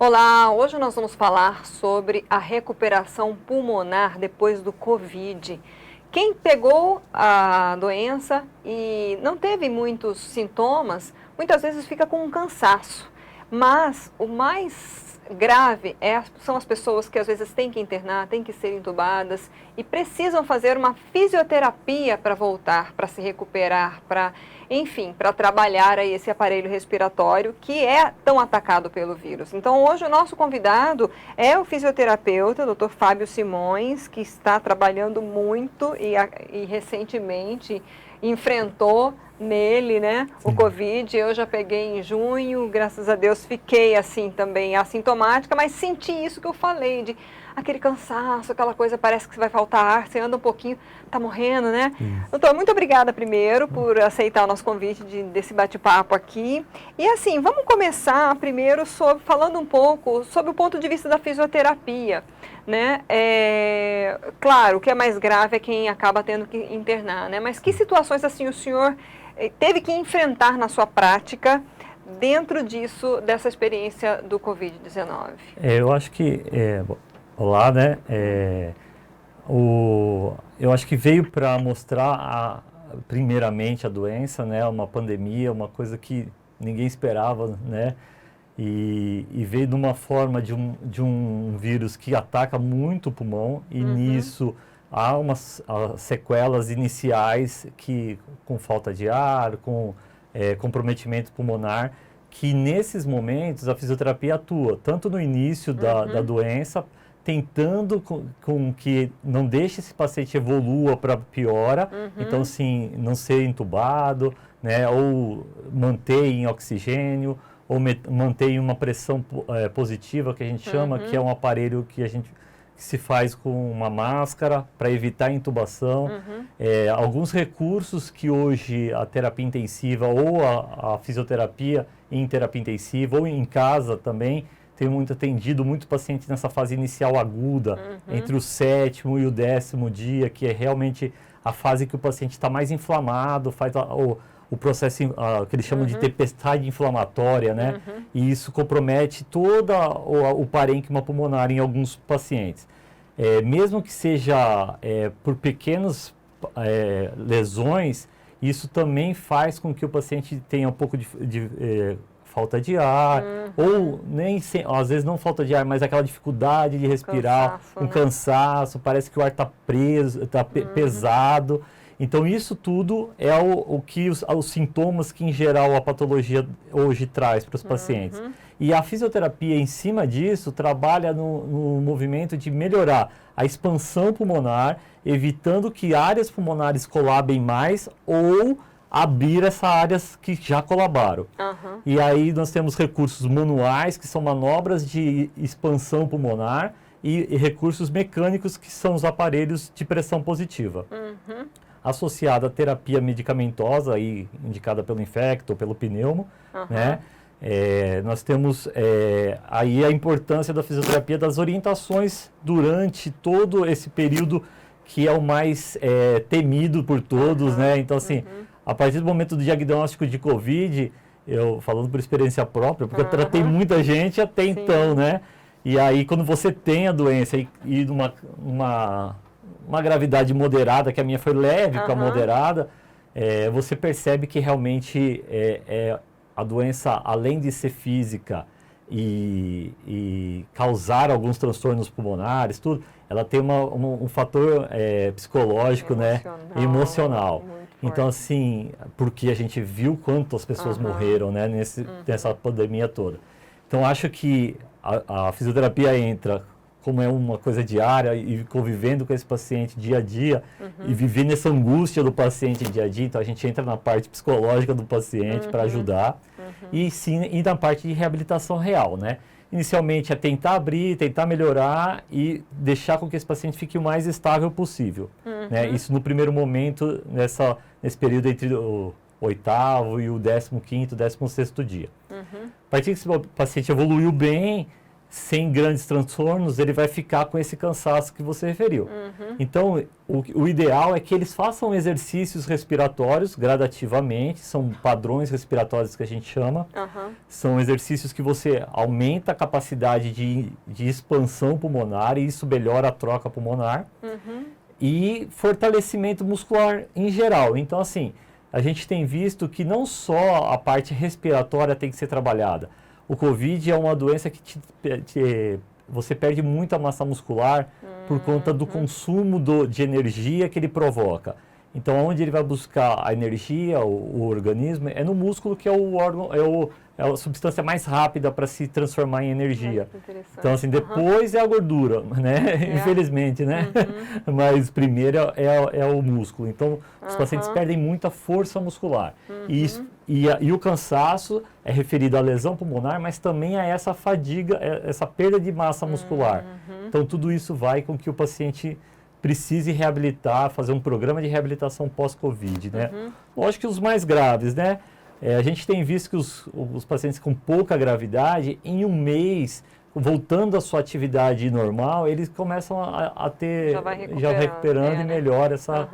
Olá, hoje nós vamos falar sobre a recuperação pulmonar depois do Covid. Quem pegou a doença e não teve muitos sintomas, muitas vezes fica com um cansaço. Mas o mais grave são as pessoas que às vezes têm que internar, têm que ser entubadas e precisam fazer uma fisioterapia para voltar, para se recuperar, para trabalhar aí esse aparelho respiratório que é tão atacado pelo vírus. Então hoje o nosso convidado é o fisioterapeuta, Dr. Fábio Simões, que está trabalhando muito e recentemente enfrentou nele, né, o Covid. Eu já peguei em junho, graças a Deus fiquei assim também assintomática, mas senti isso que eu falei, de aquele cansaço, aquela coisa, parece que vai faltar ar, você anda um pouquinho, tá morrendo, né? Doutor, muito obrigada primeiro por aceitar o nosso convite desse bate-papo aqui. E assim, vamos começar primeiro falando um pouco sobre o ponto de vista da fisioterapia, né? Claro, o que é mais grave é quem acaba tendo que internar, né? Mas que situações assim o senhor teve que enfrentar na sua prática dentro dessa experiência do Covid-19? Eu acho que, olá, né, eu acho que veio para mostrar primeiramente a doença, né, uma pandemia, uma coisa que ninguém esperava, né, e veio de uma forma de um vírus que ataca muito o pulmão e nisso há umas sequelas iniciais com falta de ar, com comprometimento pulmonar, que nesses momentos a fisioterapia atua, tanto no início da doença, tentando com que não deixe esse paciente evolua para piora, então assim, não ser entubado, né, ou manter em oxigênio, ou manter em uma pressão positiva, que a gente chama, que é um aparelho que se faz com uma máscara para evitar a intubação. Alguns recursos que hoje a terapia intensiva ou a fisioterapia em terapia intensiva ou em casa também tem atendido muito paciente nessa fase inicial aguda, entre o 7º e o 10º dia, que é realmente a fase que o paciente está mais inflamado, faz o processo que eles chamam de tempestade inflamatória, né? E isso compromete todo o parênquima pulmonar em alguns pacientes. Mesmo que seja por pequenas lesões, isso também faz com que o paciente tenha um pouco de falta de ar, ou às vezes não falta de ar, mas aquela dificuldade de respirar, cansaço, parece que o ar está preso, está pesado. Então isso tudo é os sintomas que em geral a patologia hoje traz para os pacientes. E a fisioterapia em cima disso trabalha no movimento de melhorar a expansão pulmonar, evitando que áreas pulmonares colabem mais ou abrir essas áreas que já colabaram. E aí nós temos recursos manuais, que são manobras de expansão pulmonar, e recursos mecânicos, que são os aparelhos de pressão positiva. Associada à terapia medicamentosa, aí, indicada pelo infecto ou pelo pneumo, né? Nós temos aí a importância da fisioterapia, das orientações durante todo esse período que é o mais temido por todos, né? Então, assim, a partir do momento do diagnóstico de Covid, eu falando por experiência própria, porque eu tratei muita gente até então, né? E aí, quando você tem a doença e uma gravidade moderada, que a minha foi leve para moderada, você percebe que realmente a doença, além de ser física e causar alguns transtornos pulmonares, tudo, ela tem um fator psicológico, emocional. Então, assim, porque a gente viu quantas pessoas morreram, né, nessa pandemia toda. Então, acho que a fisioterapia entra como é uma coisa diária e convivendo com esse paciente dia a dia e vivendo essa angústia do paciente dia a dia. Então, a gente entra na parte psicológica do paciente para ajudar e na parte de reabilitação real, né? Inicialmente é tentar abrir, tentar melhorar e deixar com que esse paciente fique o mais estável possível, né? Isso no primeiro momento, nesse período entre o 8º e o 15º, 16º dia. A partir que esse paciente evoluiu bem, sem grandes transtornos, ele vai ficar com esse cansaço que você referiu. Então, o ideal é que eles façam exercícios respiratórios gradativamente, são padrões respiratórios que a gente chama. São exercícios que você aumenta a capacidade de expansão pulmonar e isso melhora a troca pulmonar. E fortalecimento muscular em geral. Então, assim, a gente tem visto que não só a parte respiratória tem que ser trabalhada. O Covid é uma doença que você perde muita massa muscular por conta do consumo de energia que ele provoca. Então, onde ele vai buscar a energia, o organismo, é no músculo, que é o órgão, é a substância mais rápida para se transformar em energia. Então, assim, depois é a gordura, né? Infelizmente, né? Mas primeiro é o músculo. Então, os pacientes perdem muita força muscular. E o cansaço é referido à lesão pulmonar, mas também a essa fadiga, essa perda de massa muscular. Então, tudo isso vai com que o paciente precise reabilitar, fazer um programa de reabilitação pós-Covid, né? Lógico que os mais graves, né? A gente tem visto que os pacientes com pouca gravidade, em um mês, voltando à sua atividade normal, eles começam a ter, já recuperando e melhora essa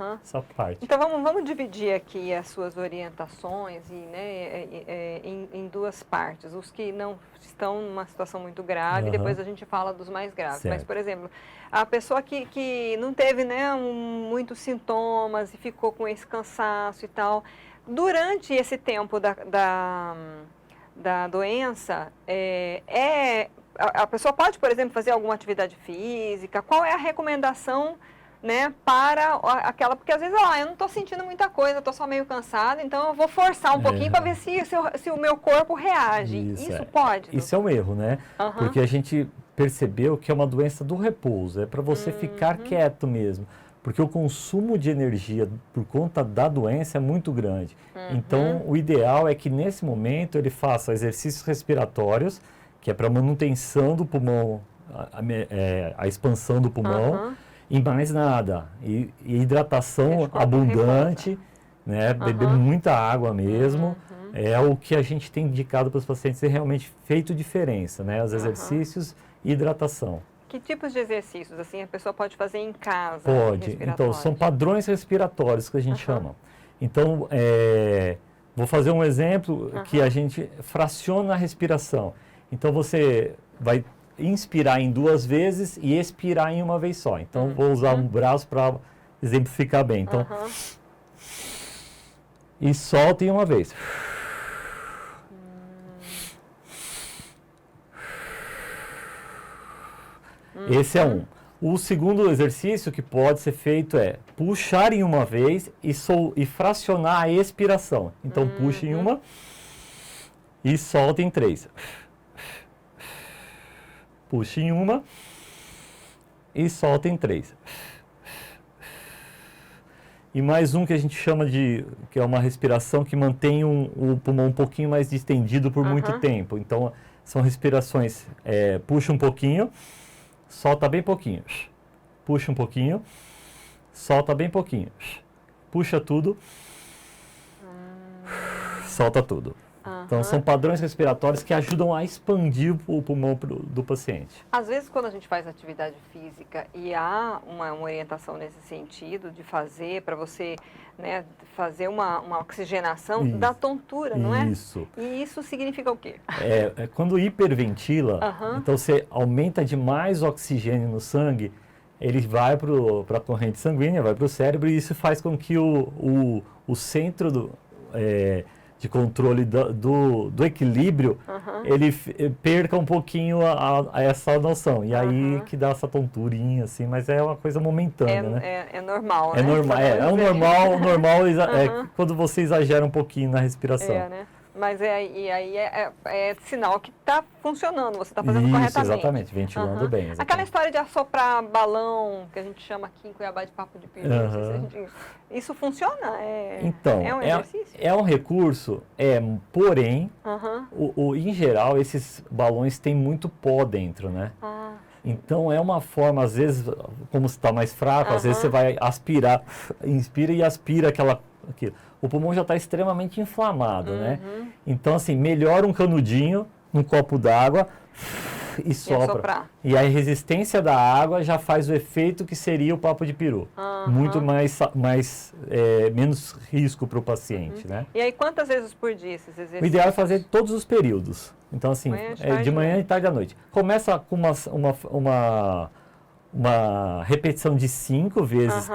parte. Então vamos dividir aqui as suas orientações em duas partes. Os que não estão numa situação muito grave, depois a gente fala dos mais graves. Certo. Mas, por exemplo, a pessoa que não teve muitos sintomas e ficou com esse cansaço e tal, durante esse tempo da doença, a pessoa pode, por exemplo, fazer alguma atividade física? Qual é a recomendação, né, para aquela... Porque às vezes, eu não estou sentindo muita coisa, estou só meio cansada, então eu vou forçar um pouquinho para ver se o meu corpo reage. Isso pode? Isso é um erro, né? Porque a gente percebeu que é uma doença do repouso, é para você ficar quieto mesmo. Porque o consumo de energia por conta da doença é muito grande. Então, o ideal é que nesse momento ele faça exercícios respiratórios, que é para manutenção do pulmão, a expansão do pulmão, e mais nada. E hidratação abundante, né? Beber muita água mesmo. É o que a gente tem indicado para os pacientes ter realmente feito diferença, né? Os exercícios e hidratação. Que tipos de exercícios, assim, a pessoa pode fazer em casa? Pode. Então, são padrões respiratórios que a gente chama. Então, vou fazer um exemplo que a gente fraciona a respiração. Então, você vai inspirar em 2 vezes e expirar em 1 vez só. Então, vou usar um braço para exemplificar bem. Então, e solta em 1 vez. Esse é um. O segundo exercício que pode ser feito é puxar em 1 vez e fracionar a expiração. Então, puxa em 1 e solta em 3. Puxa em 1 e solta em 3. E mais um que a gente chama que é uma respiração que mantém o pulmão um pouquinho mais distendido por muito tempo. Então, são respirações, puxa um pouquinho, solta bem pouquinho, puxa um pouquinho, solta bem pouquinho, puxa tudo, solta tudo. Então, são padrões respiratórios que ajudam a expandir o pulmão do paciente. Às vezes, quando a gente faz atividade física e há uma orientação nesse sentido de fazer, para você, né, fazer uma oxigenação, dá tontura, não é? Isso. E isso significa o quê? Quando hiperventila, então você aumenta demais o oxigênio no sangue, ele vai para a corrente sanguínea, vai para o cérebro, e isso faz com que o centro de controle do equilíbrio, ele perca um pouquinho essa noção. E aí que dá essa tonturinha, assim, mas é uma coisa momentânea, né? É normal, né? O normal Uhum. quando você exagera um pouquinho na respiração. Né? Mas aí é sinal que está funcionando, você está fazendo corretamente. Exatamente, ventilando bem. Exatamente. Aquela história de assoprar balão, que a gente chama aqui em Cuiabá de papo de peru, isso funciona? Então, é um exercício? É um recurso, porém, em geral, esses balões têm muito pó dentro, né? Então, é uma forma, às vezes, como você está mais fraco, às vezes você vai aspirar, inspira e aspira aquilo. O pulmão já está extremamente inflamado, né? Então, assim, melhora um canudinho num copo d'água, e sopra. Soprar. E a resistência da água já faz o efeito que seria o papo de peru. Muito menos risco para o paciente, né? E aí, quantas vezes por dia esses exercícios? O ideal é fazer todos os períodos. Então, assim, de manhã e tarde à noite. Começa com uma repetição de 5 vezes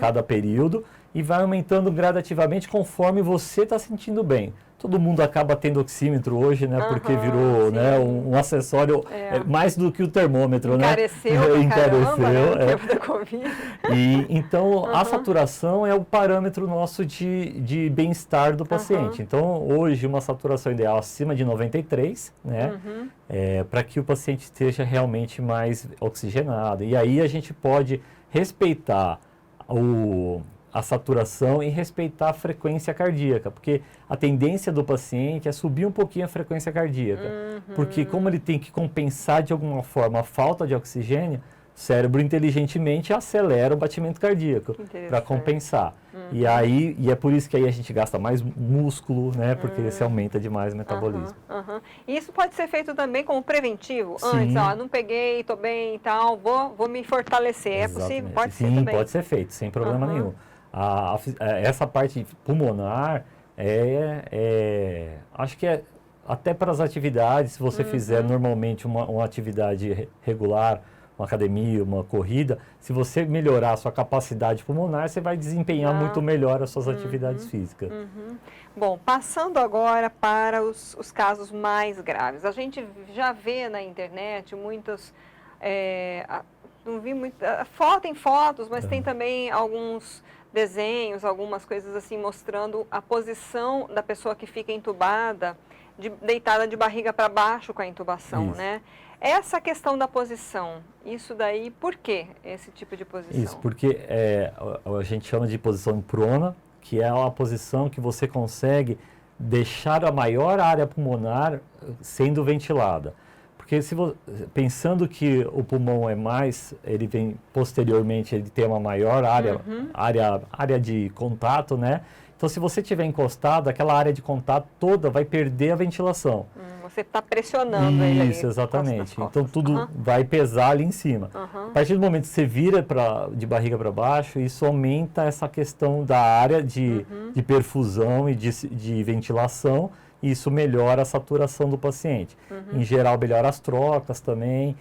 cada período, e vai aumentando gradativamente conforme você está sentindo bem. Todo mundo acaba tendo oxímetro hoje, né? Porque virou, né, um acessório mais do que o termômetro, Encareceu, né? Encareceu, no tempo da Covid. E então a saturação é o parâmetro nosso de bem-estar do paciente. Então hoje uma saturação ideal acima de 93, né? Para que o paciente esteja realmente mais oxigenado. E aí a gente pode respeitar a saturação e respeitar a frequência cardíaca, porque a tendência do paciente é subir um pouquinho a frequência cardíaca, porque como ele tem que compensar de alguma forma a falta de oxigênio, o cérebro inteligentemente acelera o batimento cardíaco para compensar. E é por isso que aí a gente gasta mais músculo, né, porque se aumenta demais o metabolismo. E isso pode ser feito também como preventivo? Sim. Antes, não peguei, estou bem e tal, vou me fortalecer. Exatamente. É possível? Pode ser Sim, também? pode ser feito, sem problema nenhum. Essa parte pulmonar acho que até para as atividades, se você fizer normalmente uma atividade regular, uma academia, uma corrida, se você melhorar a sua capacidade pulmonar, você vai desempenhar muito melhor as suas atividades físicas. Bom, passando agora para os casos mais graves. A gente já vê na internet muitos... não vi muito... Tem fotos, mas tem também alguns desenhos, algumas coisas assim, mostrando a posição da pessoa que fica entubada, deitada de barriga para baixo com a intubação, né? Essa questão da posição, isso daí, por que esse tipo de posição? Isso, porque a gente chama de posição prona, que é uma posição que você consegue deixar a maior área pulmonar sendo ventilada. Porque pensando que o pulmão ele vem posteriormente, ele tem uma maior área de contato, né? Então, se você estiver encostado, aquela área de contato toda vai perder a ventilação. Você está pressionando ele. Isso, exatamente. Então, tudo vai pesar ali em cima. A partir do momento que você vira de barriga para baixo, isso aumenta essa questão da área de perfusão e de ventilação, e isso melhora a saturação do paciente. Em geral, melhora as trocas também.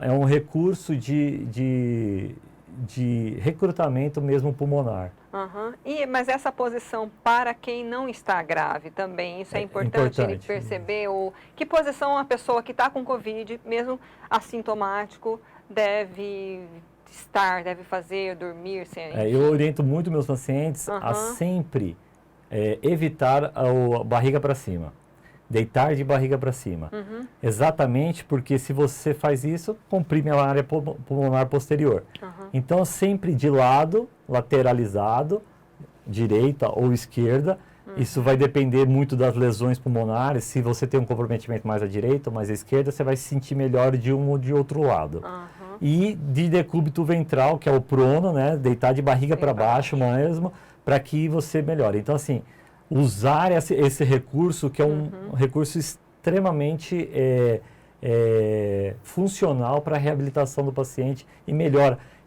É um recurso de recrutamento mesmo pulmonar. Mas essa posição para quem não está grave também, isso é importante ele perceber? Que posição a pessoa que está com Covid, mesmo assintomático, deve estar, deve fazer, dormir? Eu oriento muito meus pacientes a sempre evitar a barriga para cima. Deitar de barriga para cima. Exatamente porque se você faz isso, comprime a área pulmonar posterior. Então, sempre de lado, lateralizado, direita ou esquerda. Isso vai depender muito das lesões pulmonares. Se você tem um comprometimento mais à direita ou mais à esquerda, você vai se sentir melhor de um ou de outro lado. E de decúbito ventral, que é o prono, né? Deitar de barriga para baixo mesmo, para que você melhore. Então, assim, usar esse recurso, que é um recurso extremamente funcional para a reabilitação do paciente e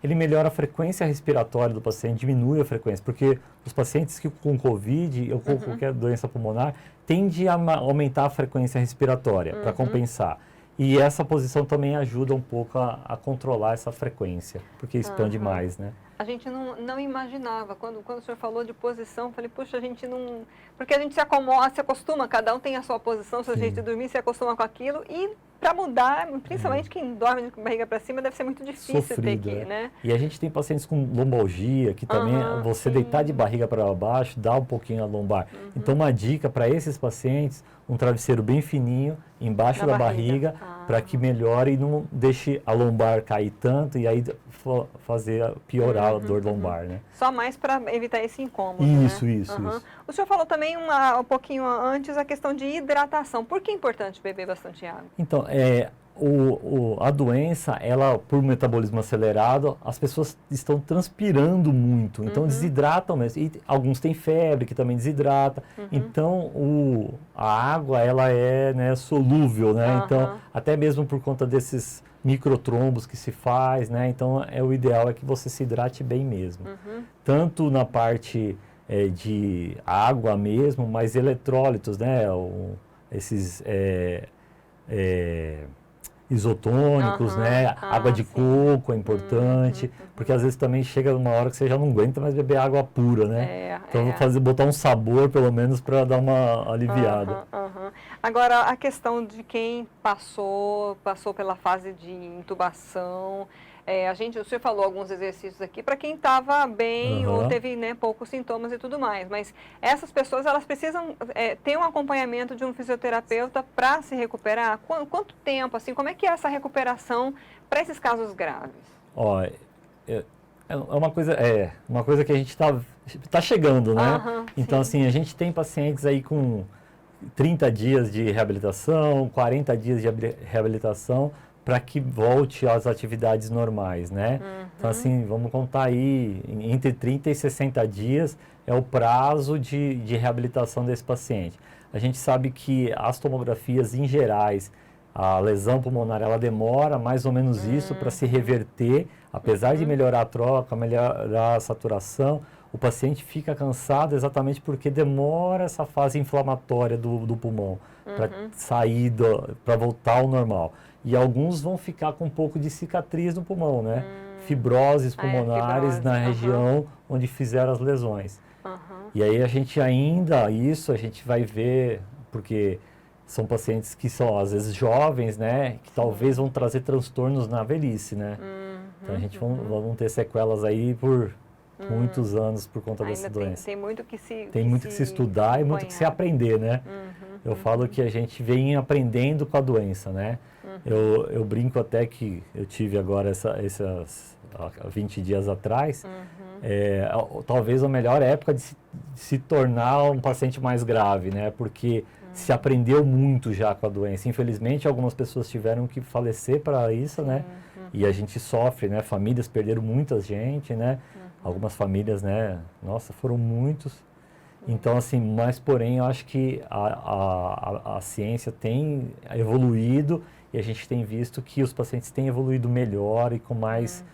ele melhora a frequência respiratória do paciente, diminui a frequência, porque os pacientes que com Covid ou com qualquer doença pulmonar tendem a aumentar a frequência respiratória para compensar. E essa posição também ajuda um pouco a controlar essa frequência, porque expande mais, né? A gente não imaginava, quando o senhor falou de posição, falei, puxa, a gente não... Porque a gente se acostuma, cada um tem a sua posição, se a gente dormir, se acostuma com aquilo, e para mudar, principalmente quem dorme com a barriga para cima, deve ser muito difícil Sofrido, ter que, né? E a gente tem pacientes com lombalgia, que também você deitar de barriga para baixo, dá um pouquinho a lombar. Então, uma dica para esses pacientes, um travesseiro bem fininho, embaixo da barriga, para que melhore e não deixe a lombar cair tanto e aí piorar a dor lombar, né? Só mais para evitar esse incômodo, isso, né? Isso. O senhor falou também um pouquinho antes a questão de hidratação. Por que é importante beber bastante água? Então, a doença, ela, por metabolismo acelerado, as pessoas estão transpirando muito, então desidratam mesmo. E alguns têm febre, que também desidrata. Então, a água, ela é, né, solúvel, né? Então, até mesmo por conta desses microtrombos que se faz, né? Então, o ideal é que você se hidrate bem mesmo. Tanto na parte de água mesmo, mas eletrólitos, né? Esses isotônicos, né? Água de coco é importante, porque às vezes também chega uma hora que você já não aguenta mais beber água pura, né? Então botar um sabor pelo menos para dar uma aliviada. Agora, a questão de quem passou pela fase de intubação, o senhor falou alguns exercícios aqui para quem estava bem ou teve, né, poucos sintomas e tudo mais, mas essas pessoas, elas precisam ter um acompanhamento de um fisioterapeuta para se recuperar? Quanto tempo, assim, como é que é essa recuperação para esses casos graves? Ó, é uma coisa que a gente tá chegando, né? Então, assim, a gente tem pacientes aí com 30 dias de reabilitação, 40 dias de reabilitação, para que volte às atividades normais, né? Então, assim, vamos contar aí, entre 30 e 60 dias é o prazo de reabilitação desse paciente. A gente sabe que as tomografias, em gerais, a lesão pulmonar, ela demora mais ou menos isso para se reverter, apesar de melhorar a troca, melhorar a saturação, o paciente fica cansado exatamente porque demora essa fase inflamatória do pulmão para sair, para voltar ao normal. E alguns vão ficar com um pouco de cicatriz no pulmão, né? Fibroses pulmonares na região onde fizeram as lesões. E aí a gente vai ver, porque são pacientes que são às vezes jovens, né? Que talvez vão trazer transtornos na velhice, né? Então a gente vão ter sequelas aí por muitos anos por conta dessa doença. Tem muito que se estudar e muito que se aprender, né? Eu falo que a gente vem aprendendo com a doença, né? Eu brinco até que eu tive agora essas 20 dias atrás, talvez a melhor época de se tornar um paciente mais grave, né? Porque se aprendeu muito já com a doença. Infelizmente, algumas pessoas tiveram que falecer para isso, né? E a gente sofre, né? Famílias perderam muita gente, né? Algumas famílias, né? Nossa, foram muitos. Então, assim, mas porém, eu acho que a ciência tem evoluído e a gente tem visto que os pacientes têm evoluído melhor e com mais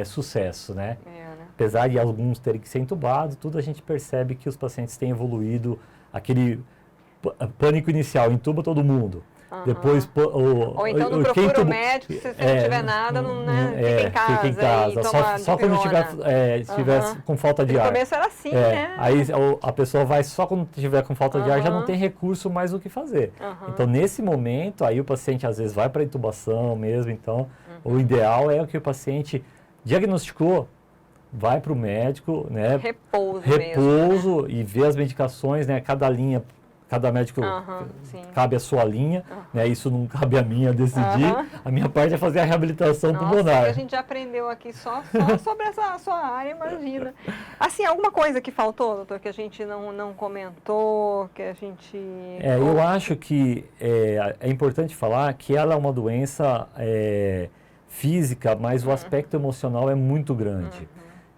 sucesso, né? Apesar de alguns terem que ser entubados, tudo a gente percebe que os pacientes têm evoluído. Aquele pânico inicial, entuba todo mundo. Depois, ou então não procura o médico, se você não tiver nada, fica em casa. Só quando estiver com falta de ar. No começo era assim, né? Aí a pessoa vai só quando estiver com falta de ar, já não tem recurso mais o que fazer. Então, nesse momento, aí o paciente às vezes vai para intubação mesmo. Então, o ideal é que o paciente diagnosticou, vai para o médico, né? Repouso mesmo, né? E vê as medicações, né? Cada médico cabe a sua linha, né? Isso não cabe a minha decidir. A minha parte é fazer a reabilitação pulmonar. A gente já aprendeu aqui só sobre essa sua área, imagina. Assim, alguma coisa que faltou, doutor, que a gente não comentou, que a gente... eu acho que é importante falar que ela é uma doença física, mas o aspecto emocional é muito grande.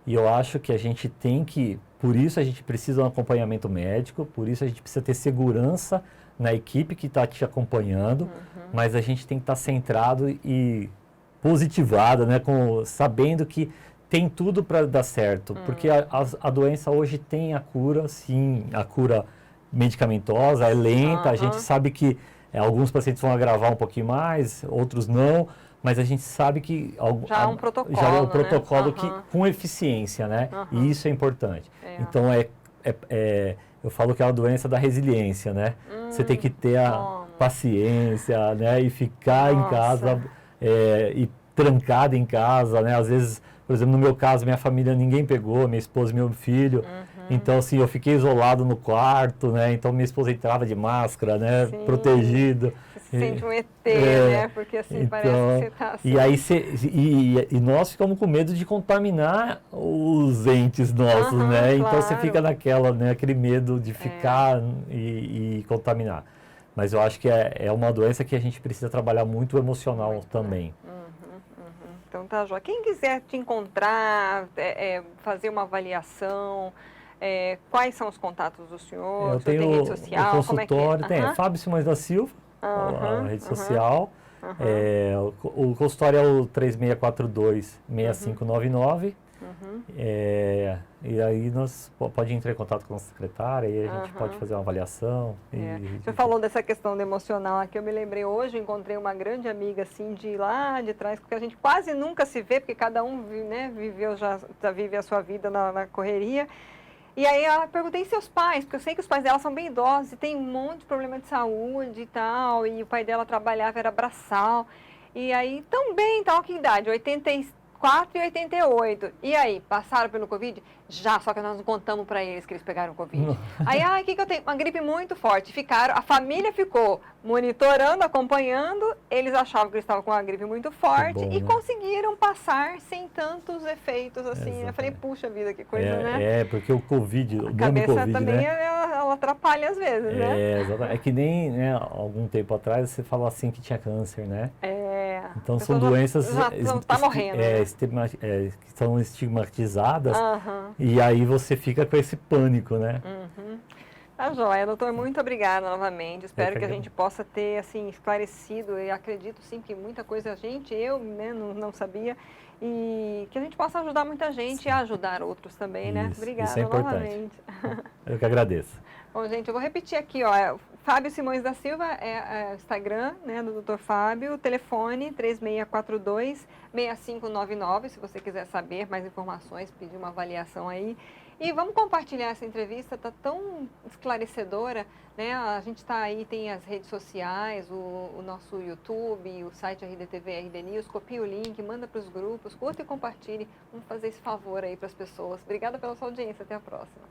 E eu acho que a gente tem que, por isso a gente precisa de um acompanhamento médico, por isso a gente precisa ter segurança na equipe que está te acompanhando, mas a gente tem que estar centrado e positivado, né, sabendo que tem tudo para dar certo, porque a doença hoje tem a cura, sim, a cura medicamentosa, é lenta, a gente sabe que alguns pacientes vão agravar um pouquinho mais, outros não, mas a gente sabe que já é um protocolo, que com eficiência, né? E isso é importante. Então eu falo que é uma doença da resiliência, né? Você tem que ter a paciência, né? E ficar em casa e trancado em casa, né? Às vezes, por exemplo, no meu caso, minha família ninguém pegou, minha esposa e meu filho. Então, assim, eu fiquei isolado no quarto, né? Então, minha esposa entrava de máscara, né? Sim. Protegido. Você sente um ET, né? Porque assim, então, parece que você está assim. E nós ficamos com medo de contaminar os entes nossos, né? Claro. Então, você fica naquela, né? Aquele medo de ficar e contaminar. Mas eu acho que é uma doença que a gente precisa trabalhar muito o emocional Muito, também. né? Então tá, Jó. Quem quiser te encontrar, fazer uma avaliação, quais são os contatos do senhor? Eu O senhor tem tenho rede o social? Como é que é? consultório, tem Fábio Simões da Silva, a rede social. O consultório é o 3642-6599. E aí pode entrar em contato com a secretária e a gente pode fazer uma avaliação. O senhor falou dessa questão do emocional aqui, eu me lembrei hoje, eu encontrei uma grande amiga assim de lá de trás, porque a gente quase nunca se vê, porque cada um, né, vive a sua vida na correria. E aí eu perguntei seus pais, porque eu sei que os pais dela são bem idosos e tem um monte de problema de saúde e tal, e o pai dela trabalhava, era braçal. E aí, também, tal, que idade? 84 e 88. E aí, passaram pelo Covid? Já, só que nós não contamos para eles que eles pegaram Covid. Aí, o que eu tenho? Uma gripe muito forte. Ficaram, a família ficou monitorando, acompanhando, eles achavam que eles estavam com uma gripe muito forte bom, e né? conseguiram passar sem tantos efeitos, assim. Eu falei, puxa vida, que coisa, né? Porque o Covid, o nome Cabeça Covid, também, né? ela atrapalha às vezes, né? Exatamente. É que nem, né, algum tempo atrás você falou assim que tinha câncer, né? Então A são pessoa doenças já tá morrendo, né? que são estigmatizadas Aham. e aí você fica com esse pânico, né? Tá joia, doutor, muito obrigada novamente. Espero que a agradeço. gente possa ter, assim, esclarecido, e acredito sim que muita coisa eu, né, não sabia, e que a gente possa ajudar muita gente e ajudar outros também, né? Isso Obrigada é importante. novamente. Eu que agradeço. Bom, gente, eu vou repetir aqui, ó, Fábio Simões da Silva é o Instagram, né, do Dr. Fábio, telefone 3642-6599, se você quiser saber mais informações, pedir uma avaliação aí. E vamos compartilhar essa entrevista, tá tão esclarecedora, né? A gente está aí, tem as redes sociais, o nosso YouTube, o site RDTV, RD News, copia o link, manda para os grupos, curta e compartilhe. Vamos fazer esse favor aí para as pessoas. Obrigada pela sua audiência, até a próxima.